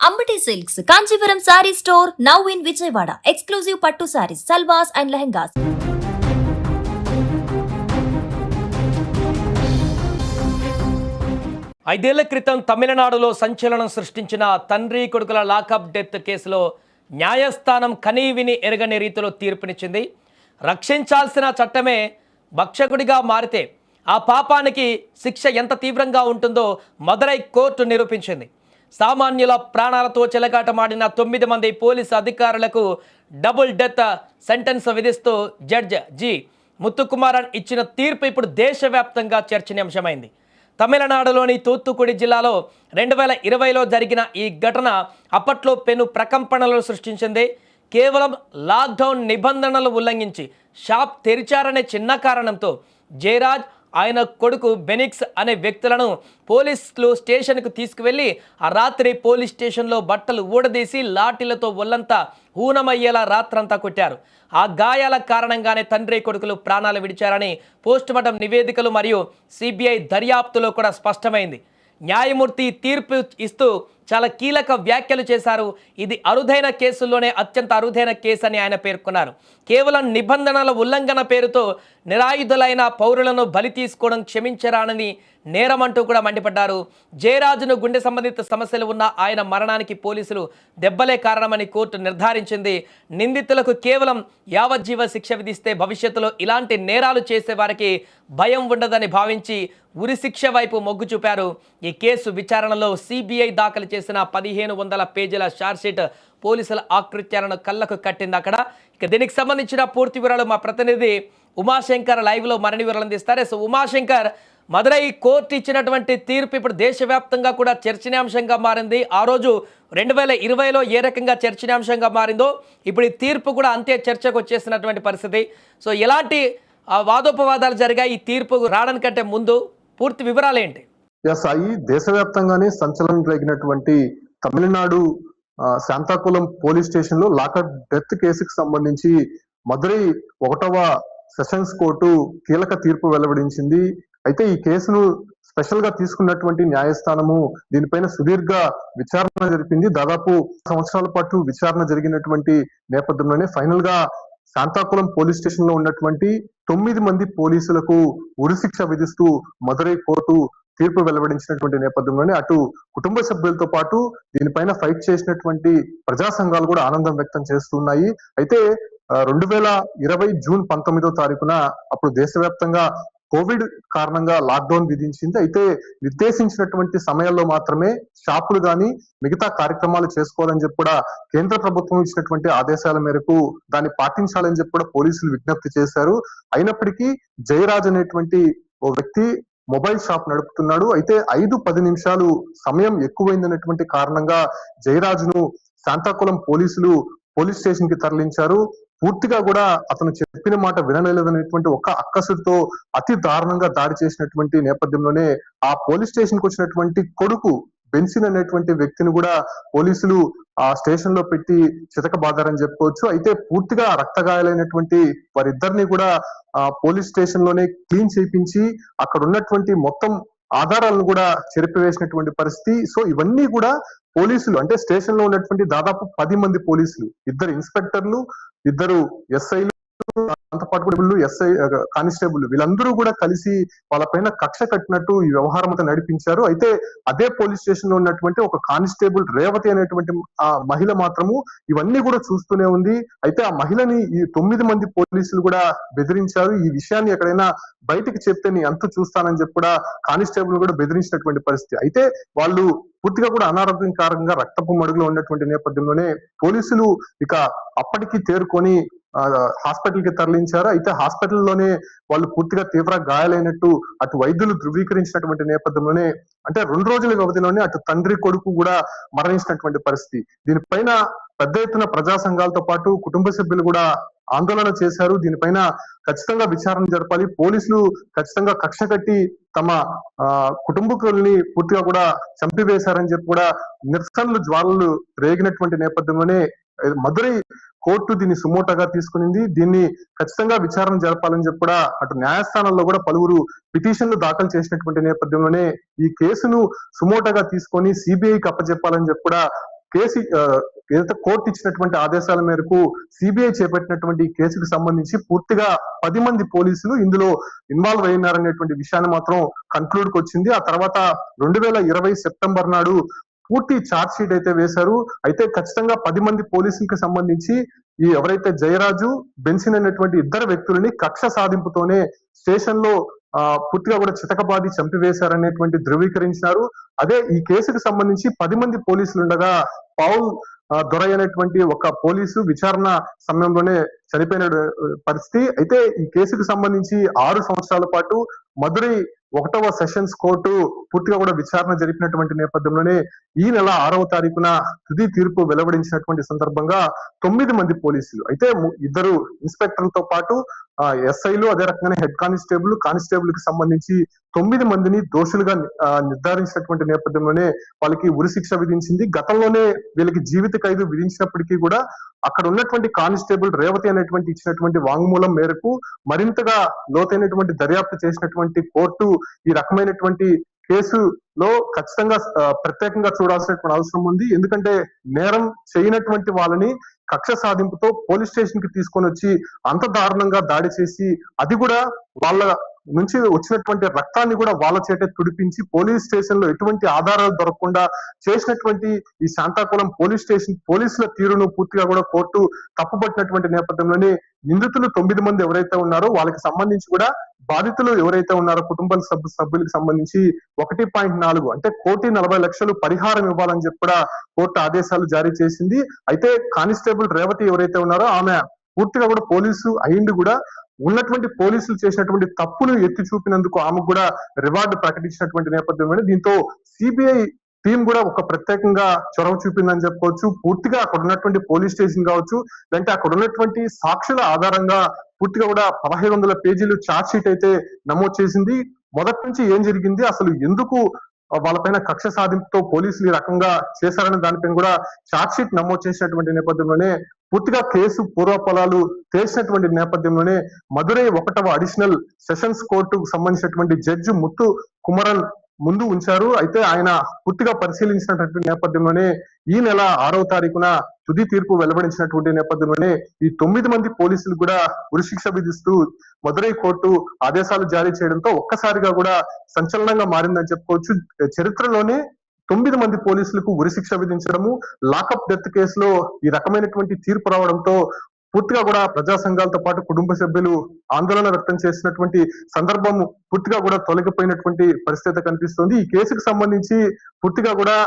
Ambati Silks, Kanchipuram Saree Store, now in Vijayawada. Exclusive Pattu Sarees, Salwas and Lehengas. ఐదేళ్ల క్రితం తమిళనాడులో సంచలనం సృష్టించిన తండ్రి కొడుకుల లాకప్ డెత్ కేసులో న్యాయస్థానం కనీవిని ఎరగని రీతిలో తీర్పునిచ్చింది. రక్షించాల్సిన చట్టమే భక్షకుడిగా మారితే ఆ పాపానికి శిక్ష ఎంత తీవ్రంగా ఉంటుందో మదురై కోర్టు నిరూపించింది. సామాన్యుల ప్రాణాలతో చెలగాటమాడిన 9 మంది పోలీసు అధికారులకు డబుల్ డెత్ సెంటెన్స్ విధిస్తూ జడ్జ్ జి ముత్తుకుమారన్ ఇచ్చిన తీర్పు ఇప్పుడు దేశవ్యాప్తంగా చర్చనీయాంశమైంది. తమిళనాడులోని తూత్తుకుడి జిల్లాలో 2020లో జరిగిన ఈ ఘటన అప్పట్లో పెను ప్రకంపనలు సృష్టించింది. కేవలం లాక్డౌన్ నిబంధనలు ఉల్లంఘించి షాప్ తెరిచారనే చిన్న కారణంతో జయరాజ్, ఆయన కొడుకు బెనిక్స్ అనే వ్యక్తులను పోలీసులు స్టేషన్కు తీసుకువెళ్ళి ఆ రాత్రి పోలీస్ స్టేషన్లో బట్టలు ఊడదీసి లాఠీలతో ఒళ్ళంతా ఊనమయ్యేలా రాత్రంతా కొట్టారు. ఆ గాయాల కారణంగానే తండ్రి కొడుకులు ప్రాణాలు విడిచారని పోస్టుమార్టం నివేదికలు మరియు సిబిఐ దర్యాప్తులో కూడా స్పష్టమైంది. న్యాయమూర్తి తీర్పు ఇస్తూ చాలా కీలక వ్యాఖ్యలు చేశారు. ఇది అరుదైన కేసుల్లోనే అత్యంత అరుదైన కేసు అని ఆయన పేర్కొన్నారు. కేవలం నిబంధనల ఉల్లంఘన పేరుతో నిరాయుధులైన పౌరులను బలి తీసుకోవడం క్షమించరానని నేరమంటూ కూడా మండిపడ్డారు. జయరాజును గుండె సంబంధిత సమస్యలు ఉన్న ఆయన మరణానికి పోలీసులు దెబ్బలే కారణమని కోర్టు నిర్ధారించింది. నిందితులకు కేవలం యావజ్జీవ శిక్ష విధిస్తే భవిష్యత్తులో ఇలాంటి నేరాలు చేసే వారికి భయం ఉండదని భావించి ఉరిశిక్ష వైపు మొగ్గు చూపారు. ఈ కేసు విచారణలో సిబిఐ దాఖలు చేసిన 1500 పేజీల ఛార్జ్షీట్ పోలీసుల ఆకృత్యాలను కళ్ళకు కట్టింది. అక్కడ ఇక దీనికి సంబంధించిన పూర్తి వివరాలు మా ప్రతినిధి ఉమాశంకర్ లైవ్లో మరిన్ని వివరాలు అందిస్తారు. సో ఉమాశంకర్, మదురై కోర్టు ఇచ్చినటువంటి తీర్పు ఇప్పుడు దేశవ్యాప్తంగా కూడా చర్చనీయాంశంగా మారింది. ఆ రోజు 2020లో ఏ రకంగా చర్చనీయాంశంగా మారిందో ఇప్పుడు ఈ తీర్పు కూడా అంతే చర్చకు వచ్చేసినటువంటి పరిస్థితి. సో ఎలాంటి వాదోపవాదాలు జరిగాయి ఈ తీర్పు రావడానికంటే ముందు? పూర్తి వివరాలు ఏంటి? సాయి, దేశవ్యాప్తంగానే సంచలనం రేగినటువంటి తమిళనాడు శాంతాకులం పోలీస్ స్టేషన్ లో లాకప్ డెత్ కేసుకు సంబంధించి మదురై 1వ సెషన్స్ కోర్టు కీలక తీర్పు వెలువడించింది. అయితే ఈ కేసును స్పెషల్ గా తీసుకున్నటువంటి న్యాయస్థానము దీనిపైన సుదీర్ఘ విచారణ జరిపింది. దాదాపు సంవత్సరాల పాటు విచారణ జరిగినటువంటి నేపథ్యంలోనే ఫైనల్ గా శాంతాకులం పోలీస్ స్టేషన్ లో ఉన్నటువంటి 9 మంది పోలీసులకు ఉరిశిక్ష విధిస్తూ మదురై కోర్టు తీర్పు వెలువడించినటువంటి నేపథ్యంలోనే అటు కుటుంబ సభ్యులతో పాటు దీనిపైన ఫైట్ చేసినటువంటి ప్రజా సంఘాలు కూడా ఆనందం వ్యక్తం చేస్తున్నాయి. అయితే 2020 జూన్ 19వ తారీఖున అప్పుడు దేశవ్యాప్తంగా కోవిడ్ కారణంగా లాక్డౌన్ విధించింది. అయితే నిర్దేశించినటువంటి సమయాల్లో మాత్రమే షాపులు గాని మిగతా కార్యక్రమాలు చేసుకోవాలని చెప్పి కూడా కేంద్ర ప్రభుత్వం ఇచ్చినటువంటి ఆదేశాల మేరకు దాన్ని పాటించాలని చెప్పి కూడా పోలీసులు విజ్ఞప్తి చేశారు. అయినప్పటికీ జయరాజ్ అనేటువంటి ఓ వ్యక్తి మొబైల్ షాప్ నడుపుతున్నాడు. అయితే 5-10 నిమిషాలు సమయం ఎక్కువైందనేటువంటి కారణంగా జయరాజును శాంతాకులం పోలీసులు పోలీస్ స్టేషన్ కి తరలించారు. పూర్తిగా కూడా అతను చెప్పిన మాట వినలేదనేటువంటి ఒక అక్కసుతో అతి దారుణంగా దాడి చేసినటువంటి నేపథ్యంలోనే ఆ పోలీస్ స్టేషన్ కు వచ్చినటువంటి కొడుకు బెన్సిన్ అనేటువంటి వ్యక్తిని కూడా పోలీసులు ఆ స్టేషన్ లో పెట్టి చితకబాదారని చెప్పుకోవచ్చు. అయితే పూర్తిగా రక్తగాయాలైనటువంటి వారిద్దరిని కూడా పోలీస్ స్టేషన్ లోనే క్లీన్ చేయించి అక్కడ ఉన్నటువంటి మొత్తం ఆధారాలను కూడా చెరిపివేసినటువంటి పరిస్థితి. సో ఇవన్నీ కూడా పోలీసులు అంటే స్టేషన్ లో ఉన్నటువంటి దాదాపు 10 మంది పోలీసులు, 2 ఇన్స్పెక్టర్లు, 2 ఎస్ఐలు, దాంతోపాటు ఎస్ఐ కానిస్టేబుల్, వీళ్ళందరూ కూడా కలిసి వాళ్ళపైన కక్ష కట్టినట్టు ఈ వ్యవహారం అంతా నడిపించారు. అయితే అదే పోలీస్ స్టేషన్ లో ఉన్నటువంటి ఒక కానిస్టేబుల్ రేవతి అనేటువంటి ఆ మహిళ మాత్రము ఇవన్నీ కూడా చూస్తూనే ఉంది. అయితే ఆ మహిళని ఈ 9 మంది పోలీసులు కూడా బెదిరించారు. ఈ విషయాన్ని ఎక్కడైనా బయటికి చెప్తే నీ అంతు చూస్తానని చెప్పి కూడా కానిస్టేబుల్ కూడా బెదిరించినటువంటి పరిస్థితి. అయితే వాళ్ళు పూర్తిగా కూడా అనారోగ్యకరంగా రక్తపు మడుగులో ఉన్నటువంటి నేపథ్యంలోనే పోలీసులు ఇక అప్పటికి తేరుకొని హాస్పిటల్ కి తరలించారు. అయితే హాస్పిటల్లోనే వాళ్ళు పూర్తిగా తీవ్ర గాయాలైనట్టు అటు వైద్యులు ధృవీకరించినటువంటి నేపథ్యంలోనే అంటే 2 రోజుల వ్యవధిలోనే అటు తండ్రి కొడుకు కూడా మరణించినటువంటి పరిస్థితి. దీనిపైన పెద్ద ఎత్తున ప్రజా సంఘాలతో పాటు కుటుంబ సభ్యులు కూడా ఆందోళన చేశారు. దీనిపైన ఖచ్చితంగా విచారణ జరపాలి, పోలీసులు ఖచ్చితంగా కక్ష కట్టి తమ కుటుంబకుల్ని పూర్తిగా కూడా చంపివేశారని చెప్పి కూడా నిరసనలు జ్వాలలు రేగినటువంటి నేపథ్యంలోనే మదురై కోర్టు దీన్ని సుమోటోగా తీసుకునింది. దీన్ని ఖచ్చితంగా విచారణ జరపాలని చెప్పి కూడా అటు న్యాయస్థానంలో కూడా పలువురు పిటిషన్లు దాఖలు చేసినటువంటి నేపథ్యంలోనే ఈ కేసును సుమోటోగా తీసుకొని సిబిఐకి అప్పచెప్పాలని చెప్పి కూడా కేసు ఏదైతే కోర్టు ఇచ్చినటువంటి ఆదేశాల మేరకు సిబిఐ చేపట్టినటువంటి ఈ కేసుకు సంబంధించి పూర్తిగా 10 మంది పోలీసులు ఇందులో ఇన్వాల్వ్ అయినారనేటువంటి విషయాన్ని మాత్రం కన్క్లూడ్ కి వచ్చింది. ఆ తర్వాత 2020 సెప్టెంబర్ నాడు పూర్తి ఛార్జ్ షీట్ అయితే వేశారు. అయితే ఖచ్చితంగా 10 మంది పోలీసులకు సంబంధించి ఈ ఎవరైతే జయరాజు, బెన్సిన్ అనేటువంటి ఇద్దరు వ్యక్తులని కక్ష సాధింపుతోనే స్టేషన్ లో పూర్తిగా కూడా చితకబాది చంపివేశారనేటువంటి ధృవీకరించినారు. అదే ఈ కేసుకు సంబంధించి 10 మంది పోలీసులు ఉండగా పౌల్ దొరై అనేటువంటి ఒక పోలీసు విచారణ సమయంలోనే చనిపోయిన పరిస్థితి. అయితే ఈ కేసుకు సంబంధించి 6 సంవత్సరాల పాటు మదురై 1వ సెషన్స్ కోర్టు పూర్తిగా కూడా విచారణ జరిపినటువంటి నేపథ్యంలోనే ఈ నెల 6వ తారీఖున తుది తీర్పు వెలువడించినటువంటి సందర్భంగా 9 మంది పోలీసులు, అయితే 2 ఇన్స్పెక్టర్లతో పాటు ఎస్ఐలు, అదే రకంగానే హెడ్ కానిస్టేబుల్ కి సంబంధించి 9 మందిని దోషులుగా నిర్ధారించినటువంటి నేపథ్యంలోనే వాళ్ళకి ఉరిశిక్ష విధించింది. గతంలోనే వీళ్ళకి జీవిత ఖైదు విధించినప్పటికీ కూడా అక్కడ ఉన్నటువంటి కానిస్టేబుల్ రేవతి అనేటువంటి ఇచ్చినటువంటి వాంగ్మూలం మేరకు మరింతగా లోతైనటువంటి దర్యాప్తు చేసినటువంటి కోర్టు ఈ రకమైనటువంటి కేసులో ఖచ్చితంగా ప్రత్యేకంగా చూడాల్సినటువంటి అవసరం ఉంది. ఎందుకంటే నేరం చేయనటువంటి వాళ్ళని కక్ష సాధింపుతో పోలీస్ స్టేషన్ కి తీసుకొని వచ్చి అంత దారుణంగా దాడి చేసి, అది కూడా వాళ్ళ నుంచి వచ్చినటువంటి రక్తాన్ని కూడా వాళ్ళ చేటే తుడిపించి పోలీస్ స్టేషన్ లో ఎటువంటి ఆధారాలు దొరకకుండా చేసినటువంటి ఈ శాంతాకుళం పోలీసుల తీరును పూర్తిగా కూడా కోర్టు తప్పుపట్టినటువంటి నేపథ్యంలోనే నిందితులు 9 మంది ఎవరైతే ఉన్నారో వాళ్ళకి సంబంధించి కూడా బాధితులు ఎవరైతే ఉన్నారో కుటుంబ సభ్యులకు సంబంధించి 1.4 అంటే 1,40,00,000 పరిహారం ఇవ్వాలని చెప్పి కూడా కోర్టు ఆదేశాలు జారీ చేసింది. అయితే కానిస్టేబుల్ రేవతి ఎవరైతే ఉన్నారో ఆమె పూర్తిగా కూడా పోలీసు అయింది కూడా ఉన్నటువంటి పోలీసులు చేసినటువంటి తప్పును ఎత్తి చూపినందుకు ఆమెకు కూడా రివార్డు ప్రకటించినటువంటి నేపథ్యంలో దీంతో సిబిఐ టీం కూడా ఒక ప్రత్యేకంగా చొరవ చూపిందని చెప్పుకోవచ్చు. పూర్తిగా అక్కడ ఉన్నటువంటి పోలీస్ స్టేషన్ కావచ్చు, లేదంటే అక్కడ ఉన్నటువంటి సాక్షుల ఆధారంగా పూర్తిగా కూడా 1500 పేజీలు ఛార్జ్ షీట్ అయితే నమోదు చేసింది. మొదటి నుంచి ఏం జరిగింది, అసలు ఎందుకు వాళ్ళపైన కక్ష సాధింపుతో పోలీసులు ఈ రకంగా చేశారనే దానిపైన కూడా ఛార్జ్ షీట్ నమోదు చేసినటువంటి నేపథ్యంలోనే పూర్తిగా కేసు పూర్వఫలాలు తెలిసినటువంటి నేపథ్యంలోనే మదురై 1వ అడిషనల్ సెషన్స్ కోర్టుకు సంబంధించినటువంటి జడ్జి ముత్తు కుమరన్ ముందు ఉంచారు. అయితే ఆయన పూర్తిగా పరిశీలించినటువంటి నేపథ్యంలోనే ఈ నెల 6వ తారీఖున తుది తీర్పు వెలువడించినటువంటి నేపథ్యంలోనే ఈ 9 మంది పోలీసులు కూడా ఉరిశిక్ష విధిస్తూ మదురై కోర్టు ఆదేశాలు జారీ చేయడంతో ఒక్కసారిగా కూడా సంచలనంగా మారిందని చెప్పుకోవచ్చు. చరిత్రలోనే 9 మంది పోలీసులకు ఉరిశిక్ష విధించడము, లాకప్ డెత్ కేసులో ఈ రకమైనటువంటి తీర్పు రావడంతో పూర్తిగా కూడా ప్రజా సంఘాలతో పాటు కుటుంబ సభ్యులు ఆందోళన వ్యక్తం చేసినటువంటి సందర్భం పూర్తిగా కూడా తొలగిపోయినటువంటి పరిస్థితి కనిపిస్తుంది. ఈ కేసుకు సంబంధించి పూర్తిగా కూడా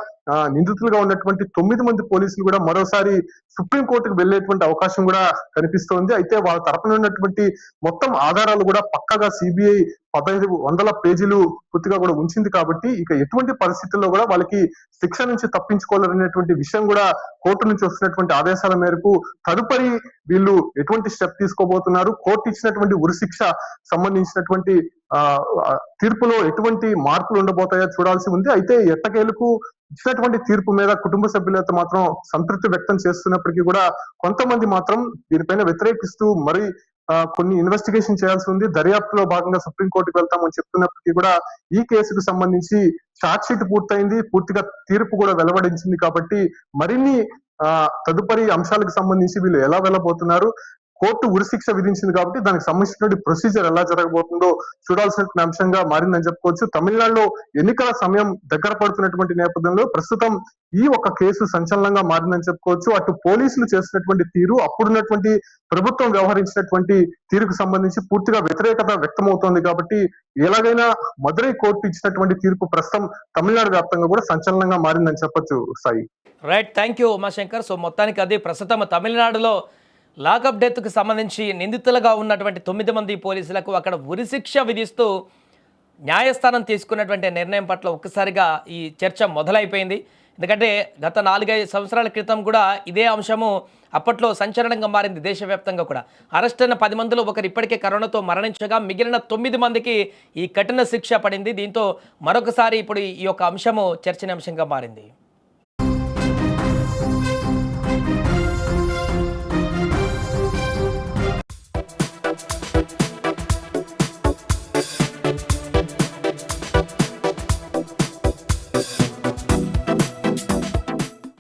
నిందితులుగా ఉన్నటువంటి 9 మంది పోలీసులు కూడా మరోసారి సుప్రీంకోర్టుకు వెళ్లేటువంటి అవకాశం కూడా కనిపిస్తోంది. అయితే వాళ్ళ తరపున ఉన్నటువంటి మొత్తం ఆధారాలు కూడా పక్కగా సిబిఐ 1500 పేజీలు పూర్తిగా కూడా ఉంచింది కాబట్టి ఇక ఎటువంటి పరిస్థితుల్లో కూడా వాళ్ళకి శిక్ష నుంచి తప్పించుకోవాలనేటువంటి విషయం కూడా కోర్టు నుంచి వస్తున్నటువంటి ఆదేశాల మేరకు తదుపరి వీళ్ళు ఎటువంటి స్టెప్ తీసుకోబోతున్నారు, కోర్టు ఇచ్చినటువంటి ఉరిశిక్ష సంబంధించినటువంటి తీర్పులో ఎటువంటి మార్పులు ఉండబోతాయో చూడాల్సి ఉంది. అయితే ఎట్టకేలకు ఇచ్చినటువంటి తీర్పు మీద కుటుంబ సభ్యులతో మాత్రం సంతృప్తి వ్యక్తం చేస్తున్నప్పటికీ కూడా కొంతమంది మాత్రం దీనిపైన వ్యతిరేకిస్తూ మరి కొన్ని ఇన్వెస్టిగేషన్ చేయాల్సి ఉంది, దర్యాప్తులో భాగంగా సుప్రీంకోర్టుకు వెళ్తామని చెప్తున్నప్పటికీ కూడా ఈ కేసుకు సంబంధించి ఛార్జ్ షీట్ పూర్తయింది, పూర్తిగా తీర్పు కూడా వెలువడించింది కాబట్టి మరిన్ని తదుపరి అంశాలకు సంబంధించి వీళ్ళు ఎలా వెళ్ళబోతున్నారు, కోర్టు ఉరిశిక్ష విధించింది కాబట్టి దానికి సంబంధించినటువంటి ప్రొసీజర్ ఎలా జరగబోతుందో చూడాల్సినటువంటి అంశంగా మారిందని చెప్పుకోవచ్చు. తమిళనాడులో ఎన్నికల సమయం దగ్గర పడుతున్నటువంటి నేపథ్యంలో ప్రస్తుతం ఈ ఒక కేసు సంచలనంగా మారిందని చెప్పుకోవచ్చు. అటు పోలీసులు చేసినటువంటి తీరు, అప్పుడున్నటువంటి ప్రభుత్వం వ్యవహరించినటువంటి తీరుకు సంబంధించి పూర్తిగా వ్యతిరేకత వ్యక్తమవుతోంది కాబట్టి ఎలాగైనా మదురై కోర్టు ఇచ్చినటువంటి తీర్పు ప్రస్తుతం తమిళనాడు వ్యాప్తంగా కూడా సంచలనంగా మారిందని చెప్పొచ్చు. Sai right, thank you Umashankar. So మొత్తానికి అది ప్రస్తుతం తమిళనాడులో లాకప్ డెత్కు సంబంధించి నిందితులుగా ఉన్నటువంటి 9 మంది పోలీసులకు అక్కడ ఉరిశిక్ష విధిస్తూ న్యాయస్థానం తీసుకున్నటువంటి నిర్ణయం పట్ల ఒక్కసారిగా ఈ చర్చ మొదలైపోయింది. ఎందుకంటే గత 4-5 సంవత్సరాల క్రితం కూడా ఇదే అంశము అప్పట్లో సంచలనంగా మారింది దేశవ్యాప్తంగా కూడా. అరెస్ట్ అయిన 10 మందిలో ఒకరు ఇప్పటికే కరోనాతో మరణించగా మిగిలిన 9 మందికి ఈ కఠిన శిక్ష పడింది. దీంతో మరొకసారి ఇప్పుడు ఈ యొక్క అంశము చర్చనీయాంశంగా మారింది.